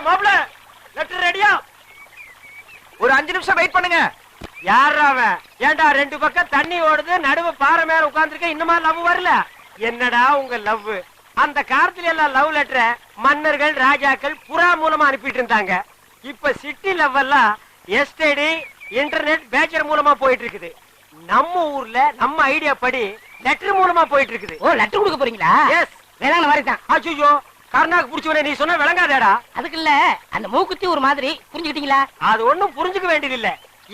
மாப்ள லெட்டர் ரெடியா? ஒரு 5 நிமிஷம் வெயிட் பண்ணுங்க. யாரா அவன்? ஏண்டா 2 பக்கம் தண்ணி ஓடுது, நடுவு பாறை மேல உட்கார்ந்திருக்க, இன்னுமா லவ் வரல? என்னடா உங்க லவ்? அந்த காலத்துல எல்லாம் லவ் லெட்டரை மன்னர்கள் ராஜாக்கள் புறா மூலமா அனுப்பிட்டு இருந்தாங்க. இப்ப சிட்டி லவ் எல்லாம் எஸ்டடி இன்டர்நெட் பேச்சர் மூலமா போயிட்டு இருக்குது. நம்ம ஊர்ல நம்ம ஐடியா படி லெட்டர் மூலமா போயிட்டு இருக்குது. ஓ, லெட்டர் கொடுக்க போறீங்களா? எஸ். வேளாங்க மாதிரி தான். அச்சோ, கர்நாக்கு புடிச்சவனே, நீ சொன்ன விளங்காதேடா. அதுக்கு இல்ல, அந்த மூக்குத்தி ஒரு மாதிரி புரிஞ்சுக்கிட்டீங்களா? அது ஒண்ணும் புரிஞ்சுக்க வேண்டியது இல்ல.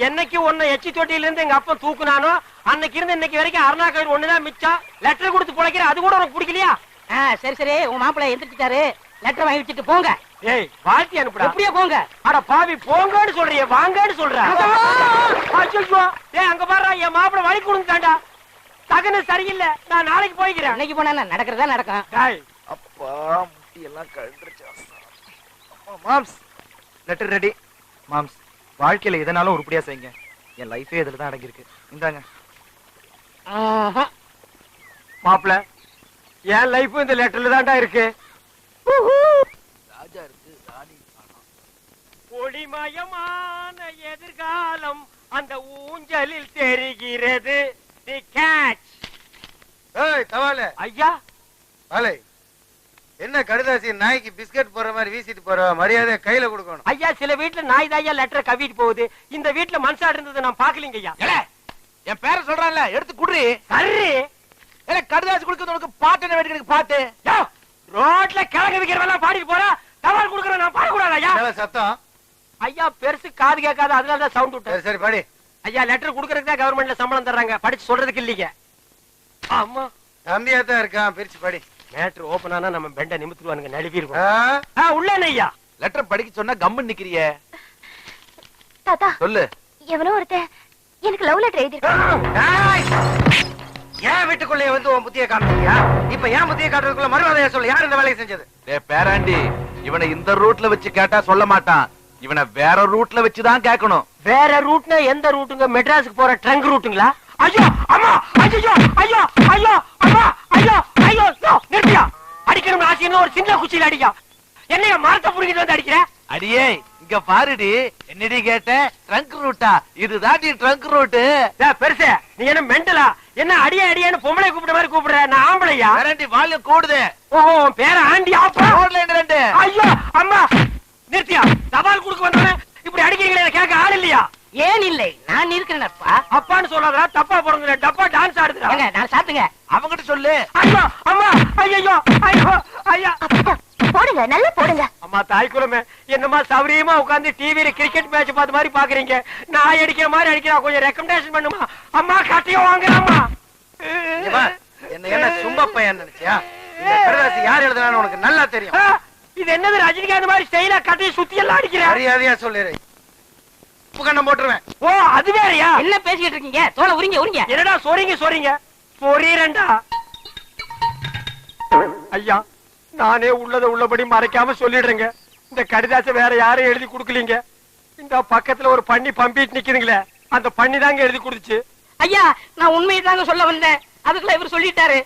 என்னைக்கு உன்னை எச்சி தொட்டியில இருந்து எங்க அப்பா தூக்குனானோ அன்னைக்கு இருந்து இன்னைக்கு வரைக்கும் அருணாக்கர் ஒண்ணுதான் மிச்சம். லெட்டர் கொடுத்து பிழைக்கிற, அது கூட உனக்கு பிடிக்கலையா? சரி சரி, உங்க மாப்பிள்ளை எந்திரிச்சிட்டாரு, லெட்டர் வாங்கி வச்சுட்டு போங்க. ஏய், வாழ்த்தி அனுப்புடா. எப்படியே போங்க. அட பாவி, போங்கன்னு சொல்றியே, வாங்கன்னு சொல்ற. அச்சோ, ஏய் அங்க பாரு, என் மாப்பிள்ளை வழி கொடுத்தாண்டா. தகன சரியில்லை, நான் நாளைக்கு போய்க்கிறேன். இன்னைக்கு போனா நடக்கிறதா நடக்கும். டேய் அப்பா, முட்டி எல்லாம் கழண்டுருச்சு. மாம்ஸ், லெட்டர் ரெடி. மாம்ஸ், வாழ்க்கையில எதனாலும் உருப்படியா செய்யுங்க. என் லைஃபே இதுல தான் அடங்கி இருக்கு. இந்தாங்க. மாப்பிள்ள, என் லைஃப் இந்த லெட்டர்ல தான்டா இருக்கு. ராஜா இருக்கு, ராணி காணோம். ஒளிமயமான எதிர்காலம் அந்த ஊஞ்சலில் தெரிகிறது. தி கேட்ச். ஏய் தவால ஐயா, வாலே, என்ன கடுதாசி நாய்க்கு பிஸ்கட் போற மாதிரி வீசிட்டு போற? மரியாதை கையில கொடுக்கணும். ஐயா, சில வீட்டுல நாய் தாயா லெட்டர் கவிட்டு போகுது. இந்த வீட்டுல மனுஷாடு இருந்தது நான் பாக்கலீங்க ஐயா. என் பேரை சொல்றான்ல, எடுத்து குடுறி. கர்ரி கடுதாசி கொடுக்கறது உனக்கு பாட்டு என்ன வேண்டிய பாட்டு? ரோட்ல கிழக்கு விக்கிறவெல்லாம் பாடிட்டு போறா. தவால் கொடுக்கற நான் பாடக்கூடாது ஐயா. சத்தம் ஐயா, பெருசு காது கேட்காது, அதனால தான் சவுண்ட் விட்டேன். சரி படி. ஐயா, லெட்டர் கொடுக்கறதுக்கு தான் கவர்மெண்ட்ல சம்பளம் தர்றாங்க, படிச்சு சொல்றதுக்கு இல்லீங்க. ஆமா, தம்பியா தான் இருக்கான், பிரிச்சு படி. மேட்டர் ஓபன் ஆனா நம்ம பெண்ட நிமித்துவானுங்க, நழுவிடுவோம். உள்ள ஐயா லெட்டர் படிக்க சொன்னா கம்மன் நிக்கிறிய. தாத்தா, சொல்லு. எவனோ ஒருத்தன் எனக்கு லவ் லெட்டர் எழுதிருக்கான். ஏன் வீட்டுக்குள்ளே வந்து உன் புத்திய காமிச்சியா? இப்ப ஏன் புத்திய காட்டுறதுக்குள்ள மறுவாதையா சொல்லு, யார் இந்த வேலையை செஞ்சது? பேராண்டி, இவனை இந்த ரூட்ல வச்சு கேட்டா சொல்ல மாட்டான். இவனை வேற ரூட்ல வச்சுதான் கேட்கணும். வேற ரூட்னா எந்த ரூட்டுங்க? மெட்ராஸுக்கு போற ட்ரங்க் ரூட்டுங்களா? ஐயோ அம்மா, ஐயோ ஐயோ ஐயோ அம்மா, ஐயோ ஐயோ, நிறுத்தியா? அடிக்கணும் ஆசைன்னு ஒரு சின்ன குச்சியில அடிக்கா. என்னைய மரத்தை புடிக்கிட்டு வந்து அடிக்கிற? அடியே, இங்க பாருடி. என்னடி கேட்ட? ட்ரங்க் ரூட்டா? இதுதான் ட்ரங்க் ரூட்டு. பெருசு, நீ என்ன மெண்டலா? என்ன அடியே அடியேன்னு பொம்பளை கூப்பிட்ட மாதிரி கூப்பிடுற? நான் ஆம்பளையா? பேராண்டி, வால்யூம் கூடுது. ஓஹோ, பேர ஆண்டி ஆப்பா. ரெண்டு. ஐயோ அம்மா, நிறுத்தியா? தபால் கொடுக்க வந்தவனே இப்படி அடிக்கிறீங்களே, கேட்க ஆள் இல்லையா? ஏன் இல்லை, நான் இருக்கிறேன்ப்பா. அப்பான்னு சொல்லாதடா, தப்பா போறங்க. டப்பா டான்ஸ் ஆடுதுடா. நான் சாத்துங்க. அவங்கிட்ட சொல்லு. ஐயோ அம்மா, ஐயோ ஐயோ ஐயா. போடுங்க, நல்லா போடுங்க. அம்மா தாய் குலமே, என்னமா சௌரியமா உட்கார்ந்து டிவில கிரிக்கெட் மேட்ச் பார்த்த மாதிரி பாக்குறீங்க? நான் அடிக்கிற மாதிரி அடிக்கிறா, கொஞ்சம் ரெக்கமெண்டேஷன் பண்ணுமா? அம்மா கட்டியோ வாங்குறாமா? என்ன சும்மா பையன் நினைச்சியா? இந்த கடுதாசி யார் எழுதுனான்னு உனக்கு நல்லா தெரியும். இது என்னது, ரஜினிகாந்த் மாதிரி ஸ்டைலா கட்டி சுத்தி எல்லாம் அடிக்கிறேன்? மரியாதையா சொல்லிடு, கண்ணம் போட்டுருவேன். ஓ, அது வேறயா? என்ன பேசிட்டு இருக்கீங்க? தோலை உரிங்க உரிங்க. என்னடா சொறீங்க சொறீரண்டா. ஐயா, நானே உள்ளத உள்ளபடி மறைக்காம சொல்லிடுறேங்க. இந்த கடிதாசை வேற யாரும் எழுதி கொடுக்கலீங்க. இந்த பக்கத்துல ஒரு பண்ணி பம்பிட்டு நிக்குதுங்களே, அந்த பண்ணி தாங்க எழுதி கொடுத்துச்சு. ஐயா, நான் உண்மையை தாங்க சொல்ல வந்தேன். அதுக்குள்ள இவர் சொல்லிட்டாரு.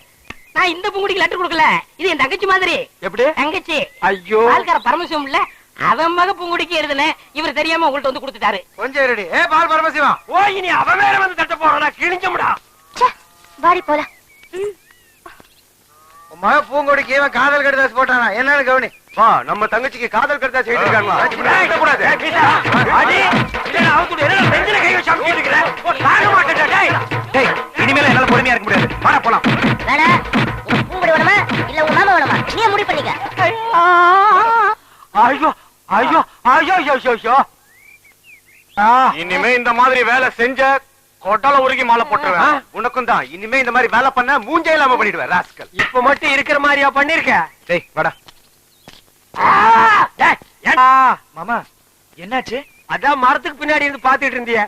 நான் இந்த பூங்குடிக்கு லெட்டர் கொடுக்கல, இது என் தங்கச்சி மாதிரி. எப்படி தங்கச்சி? ஐயோ, பால்கார பரமசிவம் இல்ல, அவன் மக பூங்குடிக்கு எழுதுனேன். இவர் தெரியாம உங்கள்ட்ட வந்து கொடுத்துட்டாரு. கொஞ்சம் ரெடி. பால் பரமசிவம், ஓ, இனி அவன் வேற வந்து தட்ட போறானா? கிழிஞ்சமுடா. வாடி போலாம். உன் மக பூங்கொடிக்கு இவன் காதல் கடுதாசி போட்டானா என்னன்னு கவனி. நம்ம தங்கச்சிக்கு காதல் கடுதாசி எழுதிருக்காங்களா? இனிமேல என்னால பொறுமையா இருக்க முடியாது. வாடா போலாம். பூங்குடி வேணுமா இல்ல உன் மாமா வேணுமா? நீ முடிவு பண்ணிக்க. ஐயோ ஐயோ ஐயோ ஐயோ ஐயோ. இனிமே இந்த மாதிரி வேலை செஞ்ச கொட்டால உருகி மாலை போட்டுருவேன். உனக்கும் தான் இனிமே இந்த மாதிரி வேலை பண்ண மூஞ்சே இல்லாம பண்ணிடுவேன் ராஸ்கல். இப்ப மட்டும் இருக்கிற மாதிரியா பண்ணிருக்க? டேய் வாடா. மாமா, என்னாச்சு? அதான் மரத்துக்கு பின்னாடி இருந்து பாத்துட்டு இருந்திய,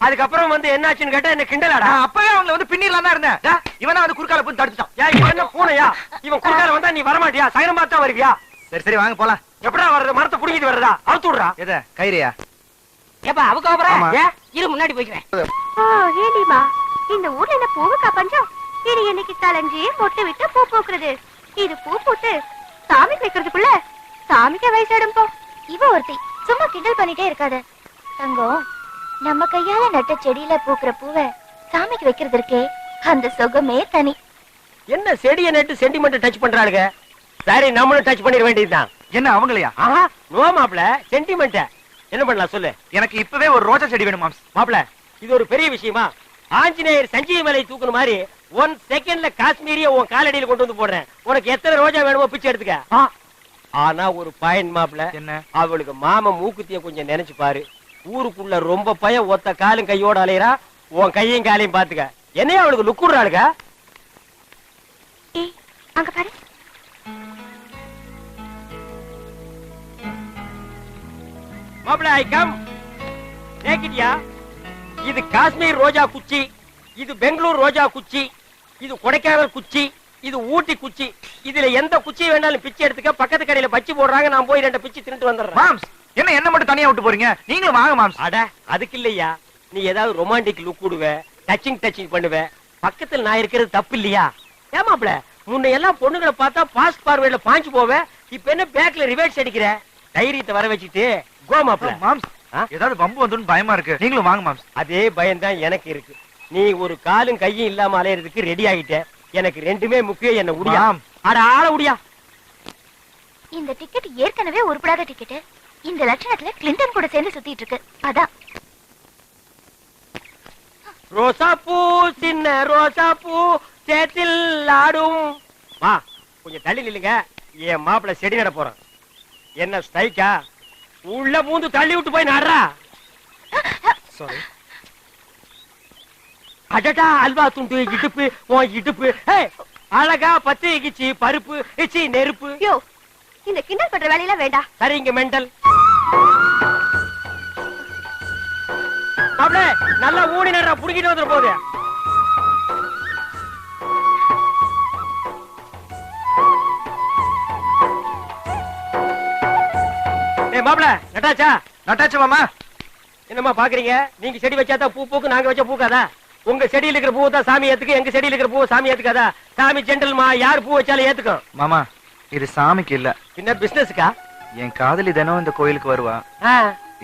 அதுக்கப்புறம் வந்து என்னாச்சுன்னு கேட்டா என்ன கிண்டலாடா? அப்பவே அவங்கள வந்து பின்னிடலாம் தான் இருந்தேன். இவனா வந்து குறுக்கால போய் தடுத்துட்டான். ஏன் இவன் என்ன பூனையா? இவன் குறுக்கால வந்தா நீ வரமாட்டியா? சகனம் பார்த்தா வருவியா? சரி சரி, வாங்க போலாம். எப்படா வர்றது? மரத்தை புடிங்கிட்டு வர்றதா? அவுத்து விடுறா. எத கயிறியா? ஏப்பா அவக்கு அப்புறம் இரு முன்னாடி போய்க்கிறேன். ஏடிமா, இந்த ஊர்ல என்ன பூவுக்கா பஞ்சம்? இது என்னைக்கு கலைஞ்சி மொட்டை விட்டு பூ பூக்குறது. இது பூ பூத்து சாமிக்கு வைக்கிறதுக்குள்ள சாமிக்கு வயசாடும் போ. இவ ஒருத்தி சும்மா கிண்டல் பண்ணிட்டே இருக்காத தங்கம். நம்ம கையால நட்ட செடியில பூக்குற பூவை சாமிக்கு வைக்கிறது இருக்கே, அந்த சுகமே தனி. என்ன செடியை நட்டு சென்டிமெண்ட் டச் பண்றாளுங்க. சரி, நம்மளும் டச் பண்ணிட வேண்டியதுதான். என்ன அவங்களையா? ஆஹா, நோ மாப்ள, சென்டிமெண்ட் என்ன பண்ணலாம் சொல்லு. எனக்கு இப்பவே ஒரு ரோஜா செடி வேணும் மாம்ஸ். மாப்ள, இது ஒரு பெரிய விஷயமா? ஆஞ்சநேயர் சஞ்சீவி மலை தூக்குன மாதிரி 1 செகண்ட்ல காஷ்மீரிய உன் காலடியில கொண்டு வந்து போடுறேன். உனக்கு எத்தனை ரோஜா வேணுமோ பிச்சை எடுத்துக்க. ஆனா ஒரு பயன் மாப்ள, என்ன? அவளுக்கு மாம மூக்குத்திய கொஞ்சம் நினைச்சு பாரு. ஊருக்குள்ள ரொம்ப பய ஒத்த காலும் கையோட அலையறா. உன் கையும் காலையும் பாத்துக்க. என்னைய அவளுக்கு லுக்குறாளுங்க. ஏய், அங்க பாரு. மாப்ள, ஐ கம். நேக்கிட்டியா? இது காஷ்மீர் ரோஜா குச்சி, இது பெங்களூர் ரோஜா குச்சி, இது கொடைக்கானல் குச்சி, இது ஊட்டி குச்சி. இதுல எந்த குச்சி வேணாலும் பிச்சை எடுத்துக்க. பக்கத்து கடையில பச்சி போடுறாங்க, நான் போய் 2 பிச்சை தின்னுட்டு வந்துடுறேன். மாம்ஸ், என்ன மட்டும் தனியா விட்டு போறீங்க? நீங்களும் வாங்க மாம்ஸ். அட, அதுக்கு இல்லையா, நீ ஏதாவது ரொமான்டிக் லுக் கொடுவ, டச்சிங் பண்ணுவ. பக்கத்துல நான் இருக்கிறது தப்பு இல்லையா? ஏமாப்ள, முன்ன எல்லாம் பொண்ணுங்களை பார்த்தா பாஸ்ட் ஃபார்வர்ட்ல பாஞ்சு போவேன். இப்ப என்ன பேக்ல ரிவர்ஸ் அடிக்கிற? தைரியத்தை வர வச்சுட்டு கோ மாப்ள. மாம்ஸ், ஏதாவது வம்பு வந்துன்னு பயமா இருக்கு. நீங்களும் வாங்க மாம்ஸ். அதே பயம்தான் எனக்கு இருக்கு. நீ ஒரு காலும் கையும் இல்லாம அலையறதுக்கு ரெடி ஆகிட்ட. எனக்கு ரெண்டுமே முக்கியம். என்ன உடியா? அட ஆள உடியா. இந்த டிக்கெட் ஏற்கனவே உருப்படாத டிக்கெட். இந்த லட்சணத்துல கிளின்டன் கூட சேர்ந்து சுத்திட்டு இருக்கு. அதான் ரோசா பூ, சின்ன ரோசா பூ சேத்தில் ஆடும். வா, கொஞ்சம் தள்ளி நில்லுங்க. என் மாப்பிள்ள செடி நட போறான். என்ன ஸ்ட்ரைக்கா? உள்ள பூந்து தள்ளி விட்டு போய் நடுறா. சாரி. அடடா, அல்வா துண்டு இடுப்பு, உன் இடுப்பு. அழகா பத்து இகிச்சி பருப்பு இச்சி நெருப்பு. யோ, இந்த கிண்டல் பண்ற வேலையில வேண்டாம். சரிங்க மெண்டல். மாப்ள, நல்லா ஊனி நடுறா, புடிக்கிட்டு வந்துட போகுது. மாப்ள, நட்டாச்சா? நட்டாச்சு மாமா. என்னமா பாக்குறீங்க? நீங்க செடி வச்சாதான் பூ பூக்கு, நாங்க வச்சா பூக்காதா? உங்க செடியில இருக்கிற பூவை தான் சாமி ஏத்துக்கு, எங்க செடியில இருக்கிற பூவை சாமி ஏத்துக்காதா? சாமி ஜென்டல்மா, யார் பூ வச்சாலும் ஏத்துக்கும். மாமா, இது சாமிக்கு இல்ல, பின்ன பிசினஸ்க்கா? என் காதலி தினம் இந்த கோயிலுக்கு வருவா.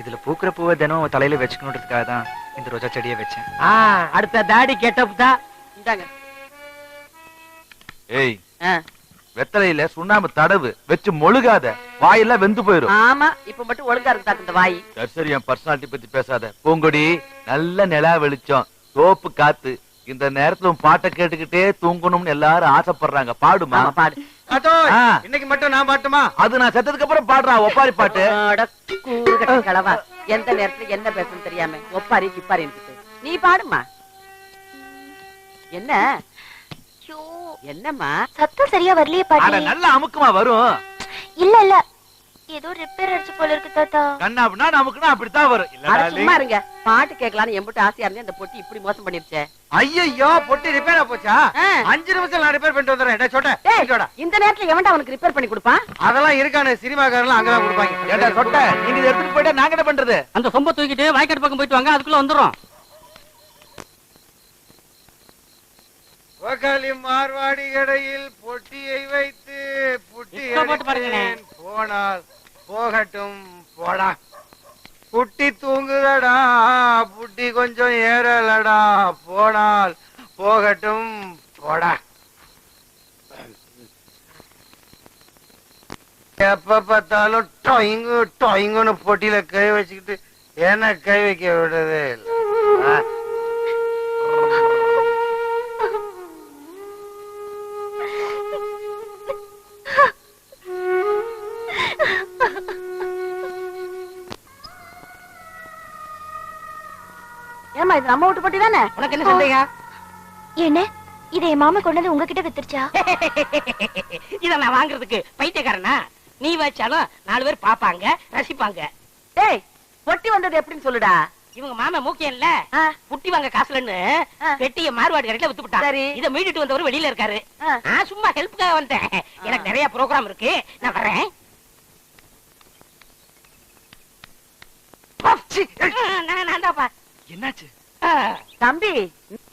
இதுல பூக்குற பூவை தினம் தலையில வச்சுக்கணுன்றதுக்காக தான் இந்த ரோஜா செடியை வச்சேன். அடுத்த தாடி கெட்டப் தான். இந்தாங்க. ஏய், வெத்தலையில சுண்ணாம்பு தடவு வச்சு மொழுகாத, வாயெல்லாம் வெந்து போயிரும். ஆமா, இப்ப மட்டும் ஒழுங்கா இருக்கு இந்த வாய். சரி, என் பர்சனாலிட்டி பத்தி பேசாத. பூங்கொடி, நல்ல நிலா வெளிச்சம், தோப்பு காத்து, இந்த நேரத்துல பாட்டை கேட்டுக்கிட்டே தூங்கணும்னு எல்லாரும் ஆசைப்படுறாங்க. பாடுமா? பாடு. இன்னைக்கு மட்டும் நான் பாட்டுமா? அது நான் செத்ததுக்கு அப்புறம் பாடுறா ஒப்பாரி பாட்டு. கலவா, எந்த நேரத்துல என்ன பேசணும் தெரியாம ஒப்பாரி கிப்பாரி நீ பாடுமா. என்ன என்னம்மா சத்தம் சரியா வரலையே பாட்டி. நல்ல அமுக்குமா வரும். இல்ல ஏதோ ரிப்பேர் அடிச்சு போல இருக்கு தாத்தா. கண்ணாப்னா நமக்குனா அப்படித்தான் வரும். சும்மா இருங்க. பாட்டு கேட்கலான்னு எம்பிட்டு ஆசையா இருந்து அந்த பொட்டி இப்படி மோசம் பண்ணிருச்சே. ஐயோ, பொட்டி ரிப்பேரா போச்சா? 5 நிமிஷம் நான் ரிப்பேர் பண்ணிட்டு வந்துறேன். இந்த நேரத்துல எவன்டா அவனுக்கு ரிப்பேர் பண்ணி கொடுப்பான்? அதெல்லாம் இருக்கானே, சினிமாக்காரலாம் அங்கதான் கொடுப்பாங்க. ஏண்டா சொட்ட, நீங்க இதை எடுத்துட்டு போயிட்டா நாங்க என்ன பண்றது? அந்த சொம்ப தூக்கிட்டு வாய்க்காட்டு பக்கம் போயிட்டு வாங்க, அதுக்குள்ள வந்துரும். மார்வாடி கடையில் பொட்டியை வைத்து புட்டி போனால் போகட்டும் போடா. புட்டி தூங்குதடா, புட்டி கொஞ்சம் ஏறலடா, போனால் போகட்டும் போடா. எப்ப பார்த்தாலும் டொயிங்கு டொயிங்குன்னு பொட்டியில கை வச்சுக்கிட்டு என்ன கை வைக்க விடுறது இல்லை. ஏமா இது நம்ம வீட்டு பொட்டி தானே? உனக்கு என்ன சந்தேகம்? என்ன இதை என் மாமா கொண்டு வந்து உங்ககிட்ட வித்துருச்சா? இத நான் வாங்குறதுக்கு பைத்தியக்காரனா? நீ வச்சாலும் 4 பேர் பாப்பாங்க, ரசிப்பாங்க. டேய், பொட்டி வந்தது எப்படின்னு சொல்லுடா. இவங்க மாமா மூக்கியன்ல புட்டி வாங்க காசுலன்னு பெட்டிய மார்வாடி கடையில வித்து விட்டான். இத மீட்டுட்டு வந்தவர் வெளியில இருக்காரு. நான் சும்மா ஹெல்ப்புக்காக வந்தேன். எனக்கு நிறைய ப்ரோகிராம் இருக்கு, நான் வரேன். என்னாச்சு தம்பி?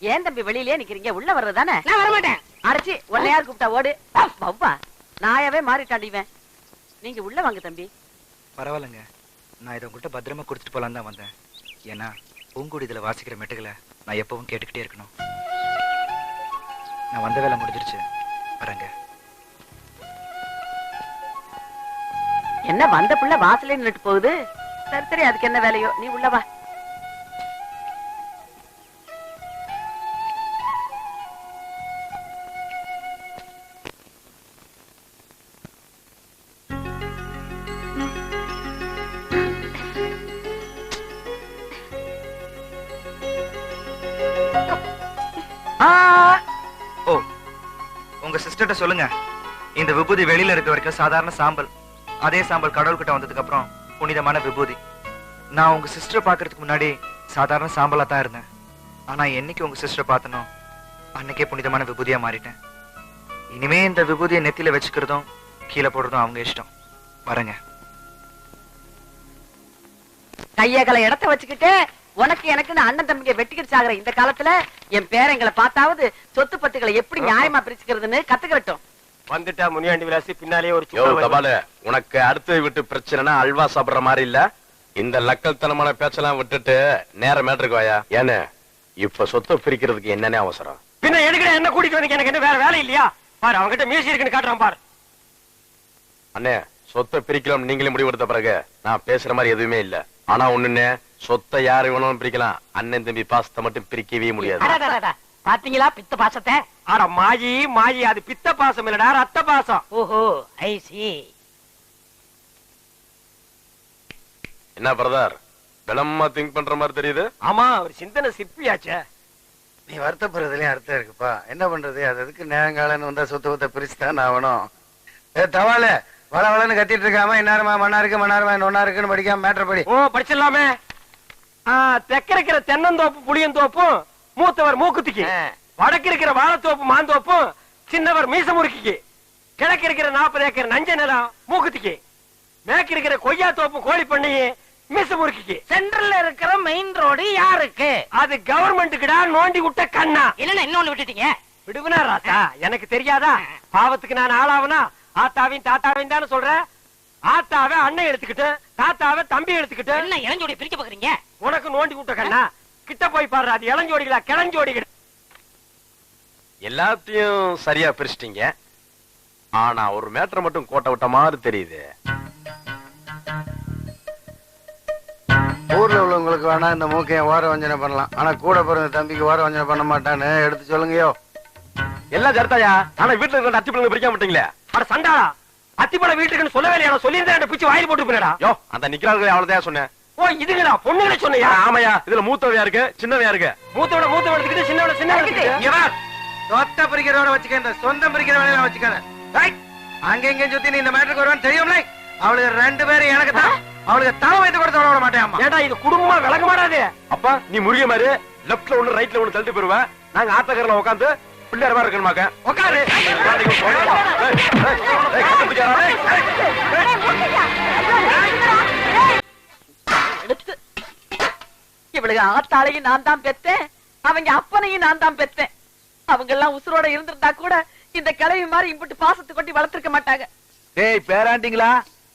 ஏன் தம்பி வெளியிலே நிக்கிறீங்க? உள்ள வர்றதானே? நான் வர மாட்டேன். அரைச்சி உன்னை யார் கூப்பிட்டா ஓடு. பவ்வா நாயாவே மாறிட்டாண்டிவேன். நீங்க உள்ள வாங்க தம்பி. பரவாயில்லைங்க, நான் இதை உங்கள்கிட்ட பத்திரமா கொடுத்துட்டு போலான்னு தான் வந்தேன். ஏன்னா பூங்குடி இதில் வாசிக்கிற மெட்டுகளை நான் எப்பவும் கேட்டுக்கிட்டே இருக்கணும். நான் வந்த வேலை முடிஞ்சிருச்சு, வரேங்க. என்ன வந்த புள்ள வாசலே நின்னுட்டு போகுது? சரி சரி, அதுக்கு என்ன வேலையோ, நீ உள்ள வா. ஓ, உங்க சிஸ்டர்ட்ட சொல்லுங்க, இந்த விபூதி வெளியில இருக்க வரைக்கும் சாதாரண சாம்பல், அதே சாம்பல் கடவுள்கிட்ட வந்ததுக்கு அப்புறம் புனிதமான விபூதி. நான் உங்க சிஸ்டர் பாக்குறதுக்கு முன்னாடி சாதாரண சாம்பலா தான் இருந்தேன். ஆனா என்னைக்கு உங்க சிஸ்டர் பார்த்தனோ அன்னைக்கே புனிதமான விபூதியா மாறிட்டேன். இனிமே இந்த விபூதியை நெத்தியில வச்சுக்கிறதும் கீழே போடுறதும் அவங்க இஷ்டம். வரேங்க. கையகல இடத்த வச்சுக்கிட்டு உனக்கு எனக்கு அண்ணன் தம்பிங்க வெட்டிக்கிட்டு சாகுற இந்த காலத்துல என் பேரங்களை பார்த்தாவது சொத்து பத்துக்களை எப்படி நியாயமா பிரிச்சுக்கிறதுன்னு கத்துக்கட்டும். வந்துட்டா முனியாண்டி விலாசி பின்னாலேயே ஒரு யோ கபால, உனக்கு அடுத்த வீட்டு பிரச்சனைனா அல்வா சாப்பிடுற மாதிரி இல்ல. இந்த லக்கல்தனமான பேச்செல்லாம் விட்டுட்டு நேர மேட்டருக்கு வாயா. ஏன்னு இப்ப சொத்தை பிரிக்கிறதுக்கு என்னன்னே அவசரம்? பின்ன எதுக்கு என்ன கூட்டிட்டு வந்து, எனக்கு என்ன வேற வேலை இல்லையா? பாரு அவங்ககிட்ட மியூசிக் இருக்குன்னு காட்டுறான் பாரு. அண்ணே, சொத்தை பிரிக்கலாம் நீங்களே முடிவெடுத்த பிறகு நான் பேசுற மாதிரி எதுவுமே இல்ல. ஆனா ஒண்ணுன்னு, சொத்தை யாரு வேணாலும் பிரிக்கலாம், அண்ணன் தம்பி பாசத்தை மட்டும் பிரிக்கவே முடியாது. அடடடடா, பாத்தீங்களா பித்த பாசத்தை? ஆட மாயி மாயி, அது பித்த பாசம் இல்லடா, ரத்த பாசம். ஓஹோ, ஐ சி. என்ன பிரதர், விளமா திங்க் பண்ற மாதிரி தெரியுது? ஆமா, ஒரு சிந்தனை சிற்பியாச்சே. நீ வருத்தப்படுறதுலயும் அர்த்தம் இருக்குப்பா. என்ன பண்றது, அது அதுக்கு நேரங்காலன்னு வந்தா சொத்த பிரிச்சுதான் ஆகணும். தவால வள வளன்னு கத்திட்டு இருக்காம இன்னாருமா மண்ணாருக்கு நொன்னாருக்குன்னு படிக்காம மேட்டர் படி. ஓ, படிச்சிடலாமே. தெற்க இருக்கிற தென்னந்தோப்பு புளியந்தோப்பும் மூத்தவர் மூக்குத்திக்கு, வடக்கு இருக்கிற வாழைத்தோப்பு மாந்தோப்பும் சின்னவர் மீச முறுக்கிக்கு, கிழக்கு இருக்கிற 40 ஏக்கர் நஞ்ச நிலம் மூக்குத்திக்கு, மேற்கு இருக்கிற கொய்யா தோப்பு கோழி பண்ணையே மீச முறுக்கிக்கு. சென்ட்ரல்ல இருக்கிற மெயின் ரோடு யாருக்கு? அது கவர்மெண்ட்டுக்குடா, நோண்டி விட்ட கண்ணா. இல்லன்னா இன்னொன்னு விட்டுட்டீங்க. விடுவனா ராத்தா, எனக்கு தெரியாதா? பாவத்துக்கு நான் ஆளாவனா? ஆத்தாவையும் தாத்தாவையும் தானே சொல்றேன். ஆத்தாவை அண்ணன் எடுத்துக்கிட்டு, தாத்தாவை தம்பி எடுத்துக்கிட்டு, என்ன இளஞ்சோடி பிரிக்க பாக்குறீங்க? உனக்கு நோண்டி விட்ட கண்ணா. கிட்ட போய் பாரு, அது இளஞ்சோடிகளா கிளஞ்சோடிகள்? எல்லாத்தையும் சரியா பிரிச்சிட்டீங்க. ஆனா ஒரு மேட்டர் மட்டும் கோட்டை விட்ட மாதிரி தெரியுது. ஊர்ல உள்ளவங்களுக்கு வேணா இந்த மூக்கையும் ஓர வஞ்சனை பண்ணலாம், ஆனா கூட பிறந்த தம்பிக்கு ஓர வஞ்சனை பண்ண மாட்டான்னு எடுத்து சொல்லுங்கயோ. எல்லாம் சரிதாயா, ஆனா வீட்டுல இருக்கிற அத்தி பிள்ளைங்க பிரிக்க மாட்டீங்களே. அட சண்டாளா, அத்திப்பழ வீட்டுக்குன்னு சொல்லவே இல்லையா? சொல்லியிருந்தேன், பிச்சு வாயில் போட்டு போயிடா. யோ, அந்த நிக்கிறார்கள் அவ்வளவுதான் சொன்னேன். ஓ, இதுங்களா பொண்ணுங்களே சொன்னியா? ஆமையா, இதுல மூத்தவையா இருக்கு, சின்னவையா இருக்கு. மூத்தவட எடுத்துக்கிட்டு, சின்னவட சின்ன சொத்த பிரிக்கிறவட வச்சுக்க, சொந்தம் பிரிக்கிற வேலையில வச்சுக்காத. அங்க இங்க சுத்தி நீ இந்த மேட்டருக்கு வருவான்னு தெரியும்ல. அவளுக்கு 2 பேரும் எனக்கு தான், அவளுக்கு தவ வைத்து கூட விட மாட்டேன். ஏடா இது குடும்பமா விளங்க மாட்டாது. அப்பா நீ முருக மாதிரி லெப்ட்ல ஒண்ணு ரைட்ல ஒண்ணு தள்ளிட்டு போயிருவேன். நாங்க ஆத்தக்கரையில உட்காந்து பிள்ளையார் மாதிரி இருக்கணுமாக்க உட்காரு. இவளுக்கு ஆத்தாளையும் நான் தான் பெத்தேன், அவங்க அப்பனையும் நான் தான் பெத்தேன். அவங்க எல்லாம் உசுரோட இருந்திருந்தா கூட இந்த கிழவி மாதிரி இம்புட்டு பாசத்தை கொட்டி வளர்த்திருக்க மாட்டாங்க. டேய் பேராண்டிங்களா,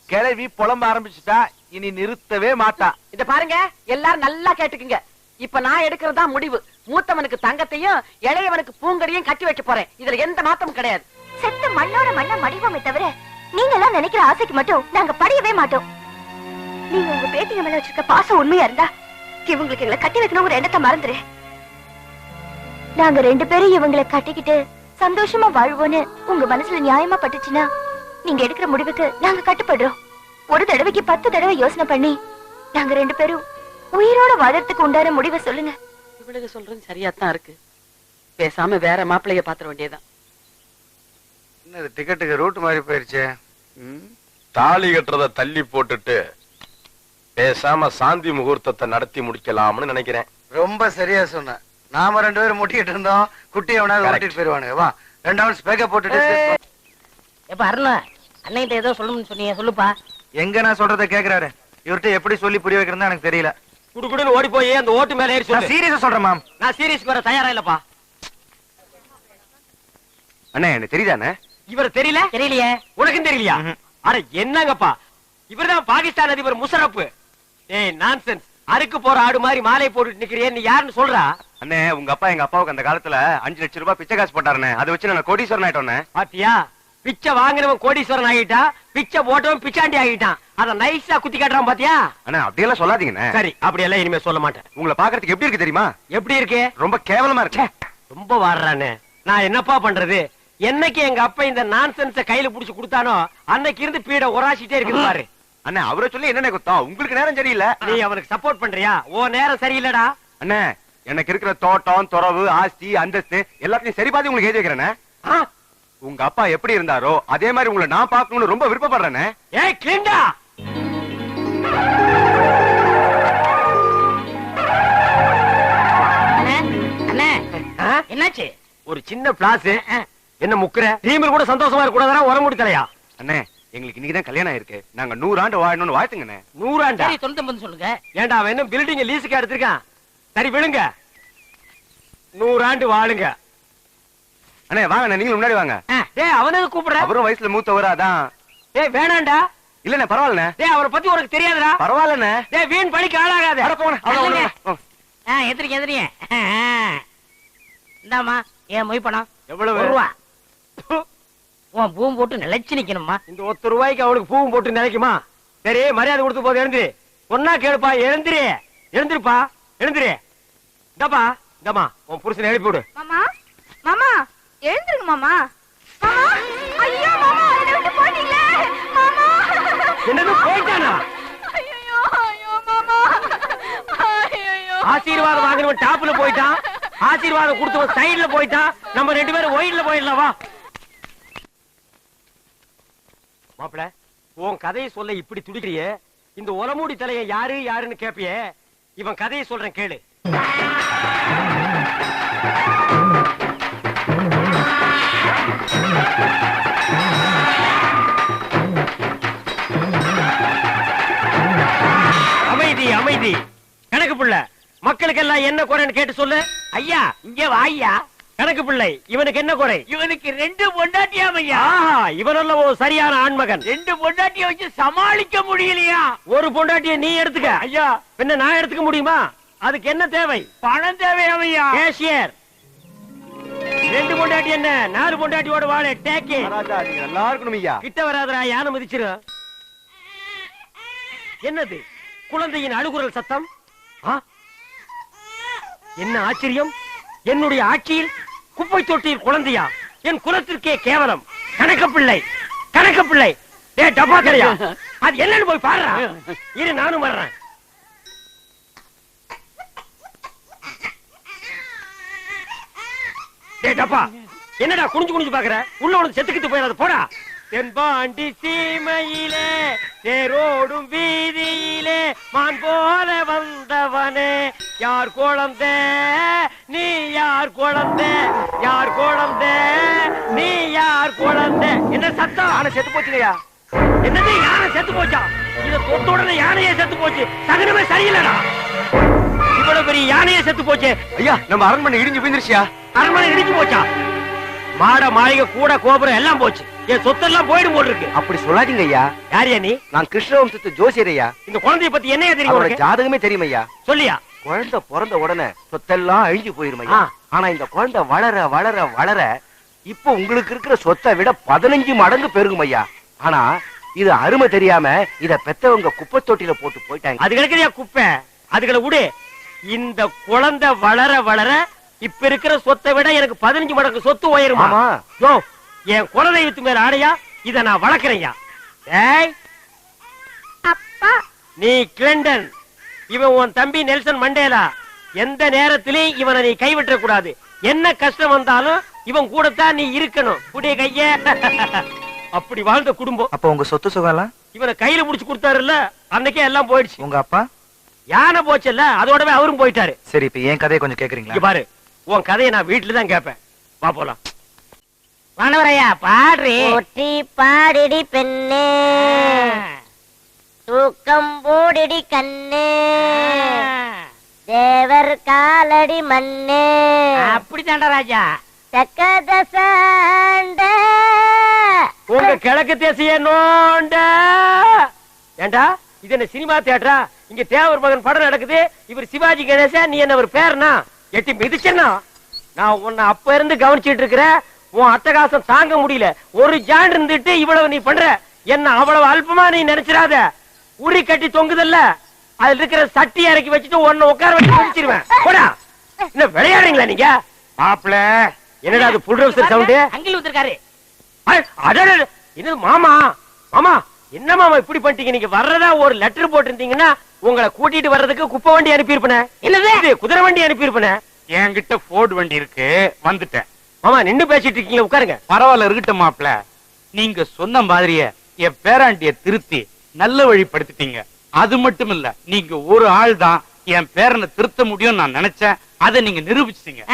கிளவி புலம்ப ஆரம்பிச்சுட்டா, இனி நிறுத்தவே மாட்டா. இத பாருங்க, எல்லாரும் நல்லா கேட்டுக்குங்க. இப்ப நான் எடுக்கிறதா முடிவு. மூத்தவனுக்கு தங்கத்தையும் இளையவனுக்கு பூங்கடியும் கட்டி வைக்க போறேன். இதுல எந்த மாத்தமும் கிடையாது. செத்து மண்ணோட மண்ண மடிவோமே தவிர நீங்க எல்லாம் நினைக்கிற ஆசைக்கு மட்டும் நாங்க படியவே மாட்டோம். நீங்க உங்க பேத்திங்க மேல வச்சிருக்க பாசம் உண்மையா இருந்தா இவங்களுக்கு எங்களை கட்டி வைக்கணும் ஒரு எண்ணத்தை மறந்துரு. நாங்க 2 பேரும் இவங்களை கட்டிக்கிட்டு சந்தோஷமா வாழ்வோன்னு உங்க மனசுல நியாயமா பட்டுச்சுன்னா நீங்க எடுக்கிற முடிவுக்கு நாங்க கட்டுப்படுறோம். ஒரு தடவைக்கு 10 தடவை யோசனை பண்ணி நாங்க 2 பேரும் உயிரோட வாழறதுக்கு உண்டான முடிவை சொல்லுங்க. இவளுக்கு சொல்றது சரியாத்தான் இருக்கு. பேசாம வேற மாப்பிள்ளைய பாத்திர வேண்டியதான். என்னது டிக்கெட்டுக்கு ரூட் மாதிரி போயிருச்சு. தாலி கட்டுறத தள்ளி போட்டுட்டு பேசாம சாந்தி முகூர்த்தத்தை நடத்தி முடிக்கலாம்னு நினைக்கிறேன். ரொம்ப சரியா சொன்ன. நாம 2 பேரும் முட்டிட்டு இருந்தோம், குட்டியை வேணாலும் ஓட்டிட்டு போயிருவானுங்க. வா 2 ஹவர்ஸ் பேக்க போட்டுட்டு. எப்ப அருணா, அன்னைகிட்ட ஏதோ சொல்லணும்னு சொன்னீங்க, சொல்லுப்பா. எங்க நான் சொல்றத கேக்குறாரு, இவர்கிட்ட எப்படி சொல்லி புரிய வைக்கிறதா எனக்கு தெரியல. குடுகுடுன்னு ஓடி போய் அந்த ஓட்டு மேல ஏறி சொல்லு. சீரியஸா சொல்றேன் மாம். நான் சீரியஸ் வர தயாரா இல்லப்பா. அண்ணே எனக்கு தெரியுதானே? இவர் தெரியல? தெரியலையே. உனக்கும் தெரியலையா? அட என்னங்கப்பா, இவர்தான் பாகிஸ்தான் அதிபர் முஷரப். ஏய் நான்சென்ஸ், அறுக்கு போற ஆடு மாதிரி மாலை போட்டுட்டு நிக்கிறியே, நீ யாருன்னு சொல்றா? அண்ணே உங்க அப்பா எங்க அப்பாவுக்கு அந்த காலத்துல 5 லட்சம் ரூபாய் பிச்சை காசு போட்டாருண்ணே. அதை வச்சு நான் கோடீஸ்வரன் ஆயிட்டோண்ணே. பாத்தியா, பிச்சை வாங்கினவன் கோடீஸ்வரன் ஆகிட்டான், பிச்சை போட்டவன் பிச்சாண்டி ஆகிட்டான். அத நைஸா குத்தி காட்டுறான் பாத்தியா? அண்ணா அப்படியெல்லாம் சொல்லாதீங்கண்ணே. சரி, அப்படியெல்லாம் இனிமே சொல்ல மாட்டேன். உங்களை பாக்குறதுக்கு எப்படி இருக்கு தெரியுமா? எப்படி இருக்கு? ரொம்ப கேவலமா இருக்கு. ரொம்ப வாடுறானே. நான் என்னப்பா பண்றது? என்னைக்கு எங்க அப்பா இந்த நான்சென்ஸ கையில புடிச்சு கொடுத்தானோ அன்னைக்கு இருந்து பீட உராசிட்டே இருக்குது பாரு. அண்ணா அவரை சொல்லி என்னென்ன குத்தம்? உங்களுக்கு நேரம் சரியில்லை. நீ அவனுக்கு சப்போர்ட் பண்றியா? ஓ நேரம் சரியில்லடா. அண்ணே எனக்கு இருக்கிற தோட்டம், துறவு, ஆஸ்தி, அந்தஸ்து எல்லாத்தையும் சரி பாதி உங்களுக்கு எழுதி வைக்கிறேனே. உங்க அப்பா எப்படி இருந்தாரோ அதே மாதிரி உங்களை நான் பார்க்கணும்னு ரொம்ப விருப்பப்படுறேனே. ஏய் கிளிண்டா, என்னாச்சு? ஒரு சின்ன பிளாஸ். என்ன முக்குற? டீமில் கூட சந்தோஷமா இருக்க கூடாதா? உரமுடி தலையா? அண்ணே எங்களுக்கு இன்னைக்குதான் கல்யாணம் ஆயிருக்கு. நாங்க 100 ஆண்டு வாழணும்னு வாழ்த்துங்கண்ணே. 100 ஆண்டா? சரி 99 சொல்லுங்க. ஏண்டா அவன் என்ன பில்டிங் லீஸுக்கு எடுத்திருக்கான்? சரி விழுங்க, 100 ஆண்டு வாழுங்க. அண்ணே வாங்க, நீங்க முன்னாடி வாங்க. டேய் அவனுக்கு கூப்பிடுற? அவரும் வயசுல மூத்தவரா அதான். டேய் வேணாண்டா. இல்லண்ணே பரவாயில்லண்ணே. டேய் அவரை பத்தி உனக்கு தெரியாதுடா. பரவாயில்லண்ணே. டேய் வீண் பழிக்கு ஆளாகாத. அட போங்க. எதிரிங்க எதிரிங்க. இந்தாமா ஏன் மொய் பணம் எவ்வளவு? 1 ரூபா. உன் பூம் போட்டு நிலைச்சு நிக்கணுமா? இந்த 1 ரூபாய்க்கு அவனுக்கு பூவும் போட்டு நினைக்குமா? சரி மரியாதை கொடுத்து போது எழுந்து. ஒன்னா கேளுப்பா, எழுந்திரு. எழுந்திருப்பா, எழுந்திரு. இந்தப்பா, இந்தமா உன் புருஷனை எழுப்பி விடு. மாமா, மாமா எழுந்திருங்க மாமா. மாமா, ஐயோ மாமா, என்னை விட்டு போயிட்டீங்களே மாமா. என்னது போயிட்டானா? ஐயோ ஐயோ மாமா, ஐயோ. ஆசீர்வாதம் வாங்கினவன் டாப்ல போயிட்டான், ஆசீர்வாதம் கொடுத்தவன் சைடுல போயிட்டான். நம்ம 2 பேரும் ஒயிட்ல போயிடலாம். வா மாப்பிள, உன் கதையை சொல்ல இப்படி துடிக்கிறியே. இந்த ஒலமூடி தலைய யாரு யாருன்னு கேப்பியே. இவன் கதையை சொல்றேன் கேளு. அமைதி அமைதி. கணக்கு பிள்ளை, மக்களுக்கெல்லாம் என்ன குறைன்னு கேட்டு சொல்லு. ஐயா இங்க வாய்யா. கணக்கு பிள்ளை, இவனுக்கு என்ன குறை? இவனுக்கு 2 பொண்டாட்டியாம் ஐயா. இவனல்ல ஒரு சரியான ஆண்மகன். 2 பொண்டாட்டிய வச்சு சமாளிக்க முடியலையா? ஒரு பொண்டாட்டிய நீ எடுத்துக்க. ஐயா பின்ன நான் எடுத்துக்க முடியுமா? அதுக்கு என்ன தேவை? பணம் தேவையாம் ஐயா. கேஷியர். 2 பொண்டாட்டி என்ன 4 பொண்டாட்டியோட வாழ டேக்கே. ராஜா நீங்க நல்லா இருக்கணும் ஐயா. கிட்ட வராதரா, யானை மிதிச்சிரு. என்னது குழந்தையின் அழுகுரல் சத்தம்? என்ன ஆச்சரியம்! என்னுடைய ஆட்சியில் குப்பை தொட்டியில் குழந்தையா? என் குலத்திற்கே கேவலம். கணக்கப்பிள்ளை, கணக்கப்பிள்ளை. டேய் டப்பா தெரியா, அது என்னன்னு போய் பாருடா. இரு நானும் வர்றேன். டேய் டப்பா, என்னடா குனிஞ்சு குனிஞ்சு பாக்குற? உள்ள உனக்கு செத்துக்கிட்டு போயிடாது போடா. தென்பாண்டி சீமையிலே தேரோடும் வீதியிலே மான் போல வந்தவனே, யார் குழந்தை நீ, யார் குழந்தை, யார் குழந்தை நீ, யார் குழந்தை? என்ன சத்தம்? யானை செத்து போச்சுலையா? என்னது யானை செத்து போச்சா? இத தொட்ட உடனே யானையே செத்து போச்சு. சகனமே சரியில்லடா. இவ்வளவு பெரிய யானையே செத்து போச்சு. ஐயா நம்ம அரண்மனை இடிஞ்சு விழுந்துருச்சியா? அரண்மனை இடிஞ்சு போச்சா? மாட மாளிகை கூட கோபுரம் எல்லாம் போச்சு. என் சொத்தெல்லாம் போயிடும் போல் இருக்கு. அப்படி சொல்லாதீங்க ஐயா. யாரியா நீ? நான் கிருஷ்ணவம்சத்து ஜோசியர் ஐயா. இந்த குழந்தைய பத்தி என்ன தெரியும் அவரோட உனக்கு? ஜாதகமே தெரியும் ஐயா. சொல்லியா? குழந்தை பிறந்த உடனே சொத்தெல்லாம் அழிஞ்சு போயிரும் ஐயா. ஆனா இந்த குழந்தை வளர வளர வளர இப்ப உங்களுக்கு இருக்கிற சொத்தை விட 15 மடங்கு பெருகும் ஐயா. ஆனா இது அருமை தெரியாம இத பெத்தவங்க குப்பை தொட்டில போட்டு போயிட்டாங்க. அது கிடக்குறியா குப்பை? அதுகளை விடு. இந்த குழந்தை வளர வளர இப்ப இருக்கிற சொத்தை விட எனக்கு 15 மடங்கு சொத்து உயருமா? ஆமா. யோ, என் குலதெய்வத்து மேல ஆடையா? இத நான் வளர்க்கிறேன்யா. ஏய் அப்பா, நீ கிளிண்டன், இவன் உன் தம்பி நெல்சன் மண்டேலா. எந்த நேரத்திலையும் இவனை நீ கைவிட்ட கூடாது. என்ன கஷ்டம் வந்தாலும் இவன் கூடத்தான் நீ இருக்கணும். புடிய கைய. அப்படி வாழ்ந்த குடும்பம். அப்ப உங்க சொத்து சுகம் எல்லாம் இவனை கையில புடிச்சு கொடுத்தாருல்ல, அன்னைக்கே எல்லாம் போயிடுச்சு. உங்க அப்பா? யானை போச்சுல்ல, அதோடவே அவரும் போயிட்டாரு. சரி, இப்ப என் கதையை கொஞ்சம் இங்க கேக்குறீங்களா? பாரு, உன் கதையை நான் வீட்டுல தான் கேட்பேன். வா போலாம். வானவரையா பாடுறி. ஒட்டி பாடிடி பெண்ணே, தூக்கம் போடிடி கண்ணே, தேவர் காலடி மண்ணே, அப்படித்தாண்டா ராஜா. தக்கதசாண்ட உங்க கிழக்கு தேசிய நோண்ட ஏண்டா இது என்ன சினிமா தியேட்டரா? இங்க தேவர் மகன் படம் நடக்குது. இவர் சிவாஜி கணேசன், நீ என்ன ஒரு பேர்னா எட்டி மிதிச்சனா? நான் உன்னை அப்ப இருந்து கவனிச்சிட்டு இருக்கிறேன். உன் அட்டகாசம் தாங்க முடியல. ஒரு ஜான் இருந்துட்டு இவ்வளவு நீ பண்ற. என்ன அவ்வளவு அல்பமா நீ நினைச்சிடாத. உரி கட்டி தொங்குதல்ல, அதுல இருக்கிற சட்டி இறக்கி வச்சுட்டு உன்னை உட்கார வச்சு முடிச்சிருவேன். போடா. என்ன விளையாடுறீங்களா நீங்க? மாப்பிள என்னடா அது புல் ரவுசர் சவுண்ட்? அங்கில் வந்திருக்காரு. இது மாமா. மாமா என்ன மாமா இப்படி பண்ணிட்டீங்க? நீங்க வர்றதா ஒரு லெட்டர் போட்டிருந்தீங்கன்னா உங்களை கூட்டிட்டு வர்றதுக்கு குப்பை வண்டி அனுப்பியிருப்பேன். என்னது? குதிரை வண்டி அனுப்பியிருப்பேன். என்கிட்ட போர்டு வண்டி இருக்கு, வந்துட்டேன். மாமா நின்னு பேசிட்டு இருக்கீங்க, உட்காருங்க. பரவாயில்ல, இருக்கட்டும் மாப்பிள. நீங்க சொன்ன மாதிரியே என் பேராண்டிய திருத்தி நல்ல வழிப்படுத்திட்டீங்க. அது மட்டும் இல்ல, நீங்க ஒரு ஆள் தான் என் பேரனை திருத்த முடியும் நான் நினைச்சேன். அதை நீங்க நிரூபிச்சிட்டீங்க.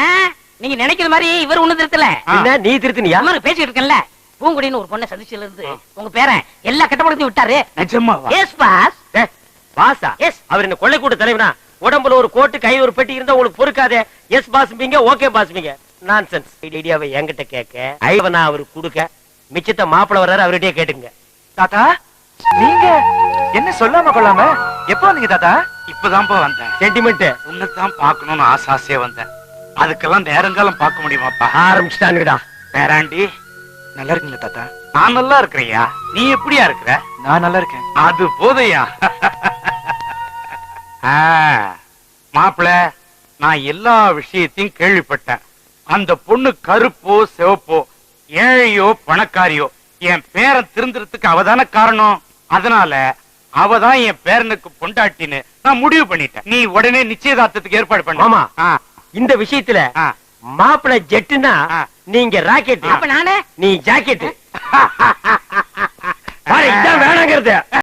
நீங்க நினைக்கிற மாதிரி இவர் ஒண்ணு திருத்தல. என்ன நீ திருத்தினியா? பேசிட்டு இருக்கேன்ல, பூங்குடின்னு ஒரு பொண்ணை சந்திச்சதுல இருந்து உங்க பேரன் எல்லா கட்டப்படத்தையும் விட்டாரு. நிஜமாவா? Yes boss. பாஸா? எஸ். அவர் என்ன கொள்ளை கூட்ட தலைவனா? உடம்புல ஒரு கோட்டு கையில ஒரு பெட்டி இருந்தா உங்களுக்கு பொறுக்காதே. எஸ் பாஸ் பீங்க, ஓகே பாஸ் பீங்க. நான்சென்ஸ். ஐடியாவை என்கிட்ட கேட்க, ஐவனா அவருக்கு கொடுக்க, மிச்சத்தை மாப்பிள வர்றாரு அவர்கிட்டயே கேட்டுங்க. தாத்தா நீங்க என்ன சொல்லாம கொள்ளாம எப்ப வந்தீங்க தாத்தா? இப்பதான்ப்பா வந்தேன். சென்டிமெண்ட் உன்னைத்தான் பார்க்கணும்னு ஆசையா வந்தேன். அதுக்கெல்லாம் நேரங்காலம் பார்க்க முடியுமாப்பா? ஆரம்பிச்சுட்டானுடா. பேராண்டி நல்லா இருக்கீங்களா தாத்தா? நான் நல்லா இருக்கிறையா, நீ எப்படியா இருக்கிற? நான் நல்லா இருக்கேன். அது போதையா? மாப்பிள, நான் எல்லா விஷயத்தையும் கேள்விப்பட்டேன். அந்த பொண்ணு கருப்போ சிவப்போ, ஏழையோ பணக்காரியோ, என் பேரன் திருந்துறதுக்கு அவதான காரணம். அதனால அவதான் என் பேரனுக்கு பொண்டாட்டின்னு நான் முடிவு பண்ணிட்டேன். நீ உடனே நிச்சயதார்த்தத்துக்கு ஏற்பாடு பண்ண. மாமா, இந்த விஷயத்துல மாப்பிள ஜெட்டுனா நீங்க ராக்கெட், அப்ப நானே நீ ஜாக்கெட். வேணாங்கிறது